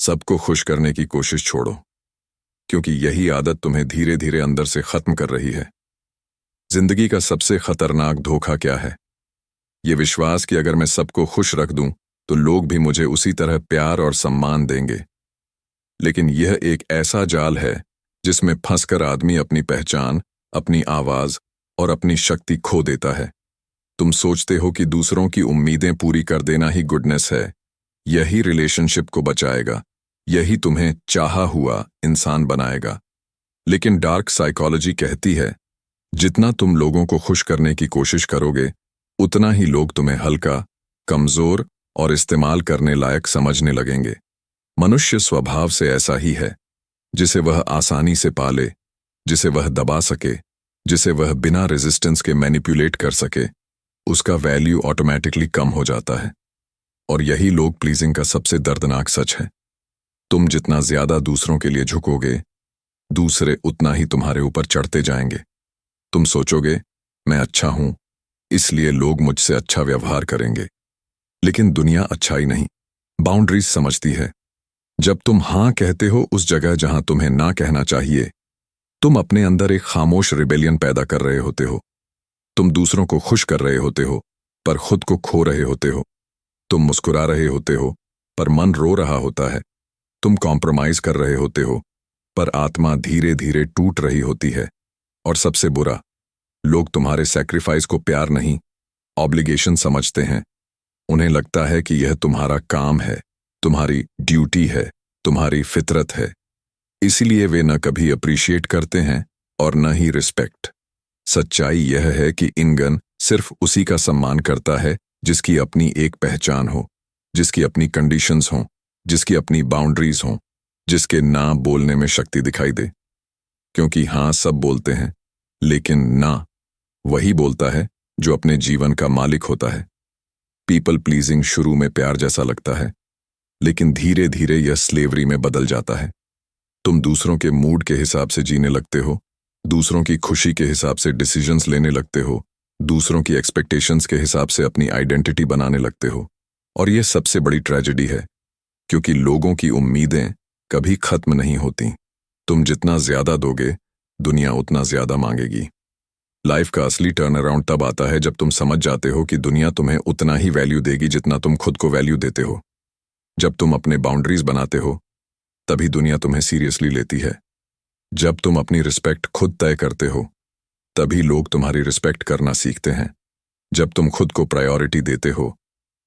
सबको खुश करने की कोशिश छोड़ो, क्योंकि यही आदत तुम्हें धीरे धीरे अंदर से खत्म कर रही है। जिंदगी का सबसे खतरनाक धोखा क्या है? ये विश्वास कि अगर मैं सबको खुश रख दूं तो लोग भी मुझे उसी तरह प्यार और सम्मान देंगे। लेकिन यह एक ऐसा जाल है जिसमें फंसकर आदमी अपनी पहचान, अपनी आवाज और अपनी शक्ति खो देता है। तुम सोचते हो कि दूसरों की उम्मीदें पूरी कर देना ही गुडनेस है, यही रिलेशनशिप को बचाएगा, यही तुम्हें चाहा हुआ इंसान बनाएगा। लेकिन डार्क साइकोलॉजी कहती है, जितना तुम लोगों को खुश करने की कोशिश करोगे, उतना ही लोग तुम्हें हल्का, कमजोर और इस्तेमाल करने लायक समझने लगेंगे। मनुष्य स्वभाव से ऐसा ही है, जिसे वह आसानी से पाले, जिसे वह दबा सके, जिसे वह बिना रेजिस्टेंस के मैनिपुलेट कर सके, उसका वैल्यू ऑटोमेटिकली कम हो जाता है। और यही लोग प्लीजिंग का सबसे दर्दनाक सच है। तुम जितना ज्यादा दूसरों के लिए झुकोगे, दूसरे उतना ही तुम्हारे ऊपर चढ़ते जाएंगे। तुम सोचोगे, मैं अच्छा हूं, इसलिए लोग मुझसे अच्छा व्यवहार करेंगे। लेकिन दुनिया अच्छाई नहीं, बाउंड्रीज समझती है। जब तुम हां कहते हो उस जगह जहां तुम्हें ना कहना चाहिए, तुम अपने अंदर एक खामोश रिबेलियन पैदा कर रहे होते हो। तुम दूसरों को खुश कर रहे होते हो, पर खुद को खो रहे होते हो। तुम मुस्कुरा रहे होते हो, पर मन रो रहा होता है। तुम कॉम्प्रोमाइज कर रहे होते हो, पर आत्मा धीरे धीरे टूट रही होती है। और सबसे बुरा, लोग तुम्हारे सैक्रिफाइस को प्यार नहीं, ऑब्लिगेशन समझते हैं। उन्हें लगता है कि यह तुम्हारा काम है, तुम्हारी ड्यूटी है, तुम्हारी फितरत है। इसलिए वे न कभी अप्रिशिएट करते हैं और न ही रिस्पेक्ट। सच्चाई यह है कि इंगन सिर्फ उसी का सम्मान करता है जिसकी अपनी एक पहचान हो, जिसकी अपनी कंडीशंस हों, जिसकी अपनी बाउंड्रीज हों, जिसके ना बोलने में शक्ति दिखाई दे। क्योंकि हां सब बोलते हैं, लेकिन ना वही बोलता है जो अपने जीवन का मालिक होता है। पीपल प्लीजिंग शुरू में प्यार जैसा लगता है, लेकिन धीरे धीरे यह स्लेवरी में बदल जाता है। तुम दूसरों के मूड के हिसाब से जीने लगते हो, दूसरों की खुशी के हिसाब से डिसीजंस लेने लगते हो, दूसरों की एक्सपेक्टेशंस के हिसाब से अपनी आइडेंटिटी बनाने लगते हो। और यह सबसे बड़ी ट्रेजेडी है, क्योंकि लोगों की उम्मीदें कभी खत्म नहीं होती। तुम जितना ज्यादा दोगे, दुनिया उतना ज्यादा मांगेगी। लाइफ का असली टर्न अराउंड तब आता है जब तुम समझ जाते हो कि दुनिया तुम्हें उतना ही वैल्यू देगी जितना तुम खुद को वैल्यू देते हो। जब तुम अपने बाउंड्रीज बनाते हो, तभी दुनिया तुम्हें सीरियसली लेती है। जब तुम अपनी रिस्पेक्ट खुद तय करते हो, तभी लोग तुम्हारी रिस्पेक्ट करना सीखते हैं। जब तुम खुद को प्रायोरिटी देते हो,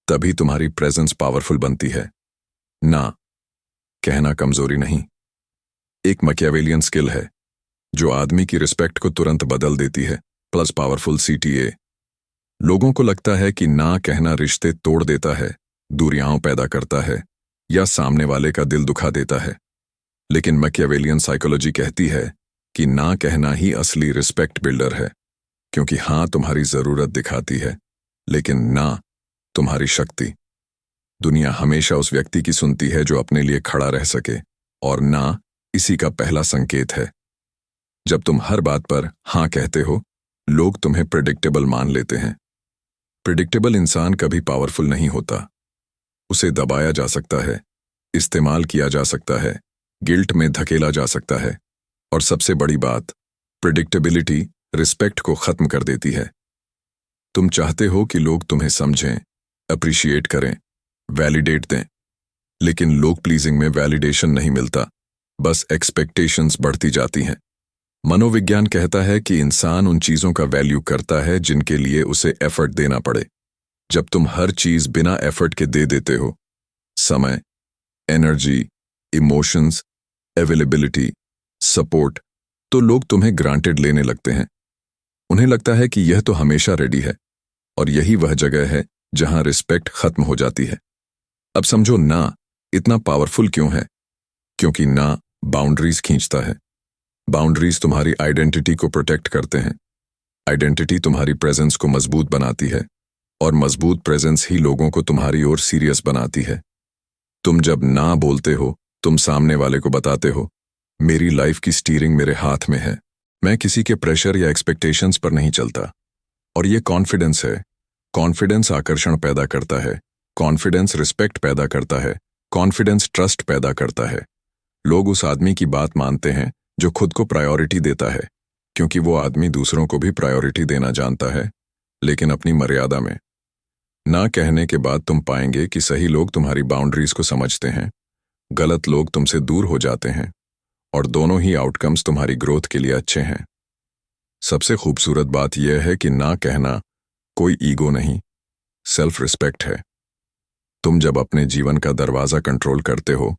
तभी तुम्हारी प्रेजेंस पावरफुल बनती है। ना कहना कमजोरी नहीं, एक मैकियावेलियन स्किल है जो आदमी की रिस्पेक्ट को तुरंत बदल देती है। Plus powerful CTA। लोगों को लगता है कि ना कहना रिश्ते तोड़ देता है, दूरियां पैदा करता है या सामने वाले का दिल दुखा देता है। लेकिन मैकियावेलियन साइकोलॉजी कहती है कि ना कहना ही असली रिस्पेक्ट बिल्डर है, क्योंकि हां तुम्हारी जरूरत दिखाती है, लेकिन ना तुम्हारी शक्ति। दुनिया हमेशा उस व्यक्ति की सुनती है जो अपने लिए खड़ा रह सके, और ना इसी का पहला संकेत है। जब तुम हर बात पर हां कहते हो, लोग तुम्हें प्रेडिक्टेबल मान लेते हैं। प्रेडिक्टेबल इंसान कभी पावरफुल नहीं होता। उसे दबाया जा सकता है, इस्तेमाल किया जा सकता है, गिल्ट में धकेला जा सकता है, और सबसे बड़ी बात, प्रेडिक्टेबिलिटी रिस्पेक्ट को खत्म कर देती है। तुम चाहते हो कि लोग तुम्हें समझें, अप्रिशिएट करें, वैलिडेट दें, लेकिन लोग प्लीजिंग में वैलिडेशन नहीं मिलता, बस एक्सपेक्टेशंस बढ़ती जाती हैं। मनोविज्ञान कहता है कि इंसान उन चीजों का वैल्यू करता है जिनके लिए उसे एफर्ट देना पड़े। जब तुम हर चीज बिना एफर्ट के दे देते हो, समय, एनर्जी, इमोशंस, अवेलेबिलिटी, सपोर्ट, तो लोग तुम्हें ग्रांटेड लेने लगते हैं। उन्हें लगता है कि यह तो हमेशा रेडी है, और यही वह जगह है जहां रिस्पेक्ट खत्म हो जाती है। अब समझो ना इतना पावरफुल क्यों है? क्योंकि ना बाउंड्रीज खींचता है। बाउंड्रीज तुम्हारी आइडेंटिटी को प्रोटेक्ट करते हैं। आइडेंटिटी तुम्हारी प्रेजेंस को मजबूत बनाती है, और मजबूत प्रेजेंस ही लोगों को तुम्हारी ओर सीरियस बनाती है। तुम जब ना बोलते हो, तुम सामने वाले को बताते हो, मेरी लाइफ की स्टीयरिंग मेरे हाथ में है, मैं किसी के प्रेशर या एक्सपेक्टेशंस पर नहीं चलता। और ये कॉन्फिडेंस है। कॉन्फिडेंस आकर्षण पैदा करता है, कॉन्फिडेंस रिस्पेक्ट पैदा करता है, कॉन्फिडेंस ट्रस्ट पैदा करता है। लोग उस आदमी की बात मानते हैं जो खुद को प्रायोरिटी देता है, क्योंकि वो आदमी दूसरों को भी प्रायोरिटी देना जानता है, लेकिन अपनी मर्यादा में। ना कहने के बाद तुम पाएंगे कि सही लोग तुम्हारी बाउंड्रीज को समझते हैं, गलत लोग तुमसे दूर हो जाते हैं, और दोनों ही आउटकम्स तुम्हारी ग्रोथ के लिए अच्छे हैं। सबसे खूबसूरत बात यह है कि ना कहना कोई ईगो नहीं, सेल्फ रिस्पेक्ट है। तुम जब अपने जीवन का दरवाजा कंट्रोल करते हो,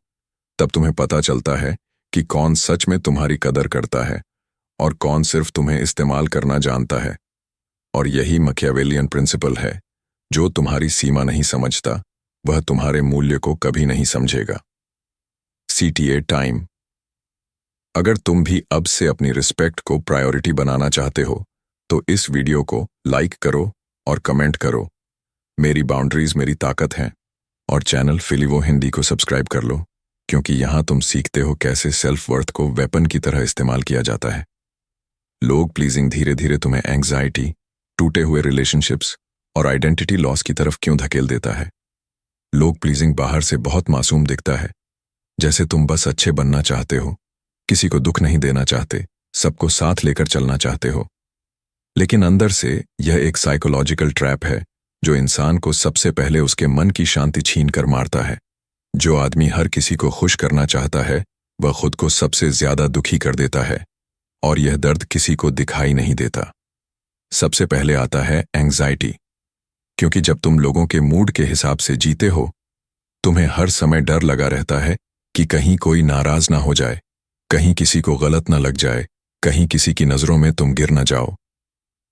तब तुम्हें पता चलता है कि कौन सच में तुम्हारी कदर करता है और कौन सिर्फ तुम्हें इस्तेमाल करना जानता है। और यही मैकियावेलियन प्रिंसिपल है, जो तुम्हारी सीमा नहीं समझता, वह तुम्हारे मूल्य को कभी नहीं समझेगा। CTA time. अगर तुम भी अब से अपनी रिस्पेक्ट को प्रायोरिटी बनाना चाहते हो, तो इस वीडियो को लाइक करो और कमेंट करो। मेरी बाउंड्रीज मेरी ताकत हैं। और चैनल फिलीवो हिंदी को सब्सक्राइब कर लो, क्योंकि यहां तुम सीखते हो कैसे सेल्फ वर्थ को वेपन की तरह इस्तेमाल किया जाता है। लोग प्लीजिंग धीरे धीरे तुम्हें एंग्जाइटी, टूटे हुए रिलेशनशिप्स और आइडेंटिटी लॉस की तरफ क्यों धकेल देता है? लोग प्लीजिंग बाहर से बहुत मासूम दिखता है, जैसे तुम बस अच्छे बनना चाहते हो, किसी को दुख नहीं देना चाहते, सबको साथ लेकर चलना चाहते हो। लेकिन अंदर से यह एक साइकोलॉजिकल ट्रैप है, जो इंसान को सबसे पहले उसके मन की शांति छीन कर मारता है। जो आदमी हर किसी को खुश करना चाहता है, वह खुद को सबसे ज्यादा दुखी कर देता है, और यह दर्द किसी को दिखाई नहीं देता। सबसे पहले आता है एंग्जाइटी, क्योंकि जब तुम लोगों के मूड के हिसाब से जीते हो, तुम्हें हर समय डर लगा रहता है कि कहीं कोई नाराज ना हो जाए, कहीं किसी को गलत ना लग जाए, कहीं किसी की नजरों में तुम गिर ना जाओ।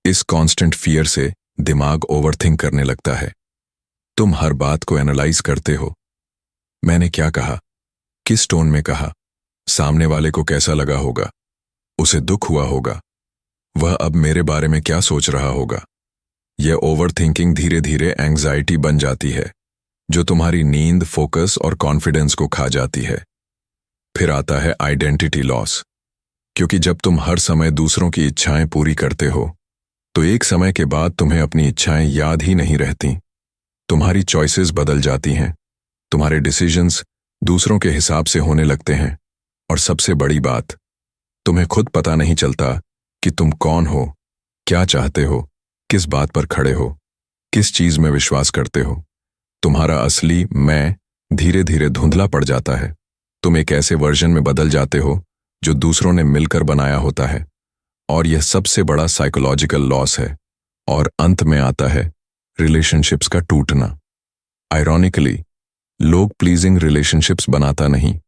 इस कांस्टेंट फियर से दिमाग ओवरथिंक करने लगता है। तुम हर बात को एनालाइज करते हो। मैंने क्या कहा, किस टोन में कहा, सामने वाले को कैसा लगा होगा, उसे दुख हुआ होगा, वह अब मेरे बारे में क्या सोच रहा होगा। यह ओवरथिंकिंग धीरे धीरे एंग्जाइटी बन जाती है, जो तुम्हारी नींद, फोकस और कॉन्फिडेंस को खा जाती है। फिर आता है आइडेंटिटी लॉस, क्योंकि जब तुम हर समय दूसरों की इच्छाएं पूरी करते हो, तो एक समय के बाद तुम्हें अपनी इच्छाएं याद ही नहीं रहती। तुम्हारी चॉइसेस बदल जाती हैं, तुम्हारे डिसीजंस दूसरों के हिसाब से होने लगते हैं, और सबसे बड़ी बात, तुम्हें खुद पता नहीं चलता कि तुम कौन हो, क्या चाहते हो, किस बात पर खड़े हो, किस चीज में विश्वास करते हो। तुम्हारा असली मैं धीरे धीरे धुंधला पड़ जाता है। तुम एक ऐसे वर्जन में बदल जाते हो जो दूसरों ने मिलकर बनाया होता है, और यह सबसे बड़ा साइकोलॉजिकल लॉस है। और अंत में आता है रिलेशनशिप्स का टूटना। आयरॉनिकली, लोग प्लीजिंग रिलेशनशिप्स बनाता नहीं,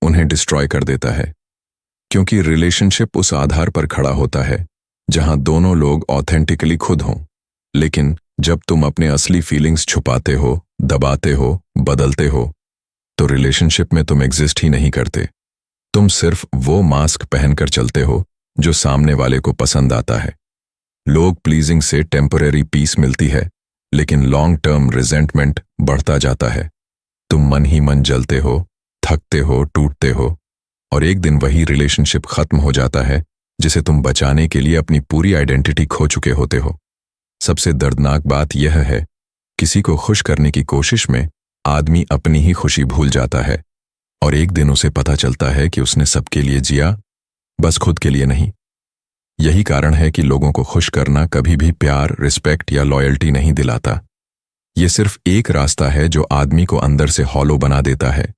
उन्हें डिस्ट्रॉय कर देता है, क्योंकि रिलेशनशिप उस आधार पर खड़ा होता है जहां दोनों लोग ऑथेंटिकली खुद हों। लेकिन जब तुम अपने असली फीलिंग्स छुपाते हो, दबाते हो, बदलते हो, तो रिलेशनशिप में तुम एग्जिस्ट ही नहीं करते। तुम सिर्फ वो मास्क पहनकर चलते हो जो सामने वाले को पसंद आता है। लोग प्लीजिंग से टेम्पररी पीस मिलती है, लेकिन लॉन्ग टर्म रिजेंटमेंट बढ़ता जाता है। तुम मन ही मन जलते हो, थकते हो, टूटते हो, और एक दिन वही रिलेशनशिप खत्म हो जाता है जिसे तुम बचाने के लिए अपनी पूरी आइडेंटिटी खो चुके होते हो। सबसे दर्दनाक बात यह है, किसी को खुश करने की कोशिश में आदमी अपनी ही खुशी भूल जाता है, और एक दिन उसे पता चलता है कि उसने सबके लिए जिया, बस खुद के लिए नहीं। यही कारण है कि लोगों को खुश करना कभी भी प्यार, रिस्पेक्ट या लॉयल्टी नहीं दिलाता। ये सिर्फ एक रास्ता है जो आदमी को अंदर से हॉलो बना देता है।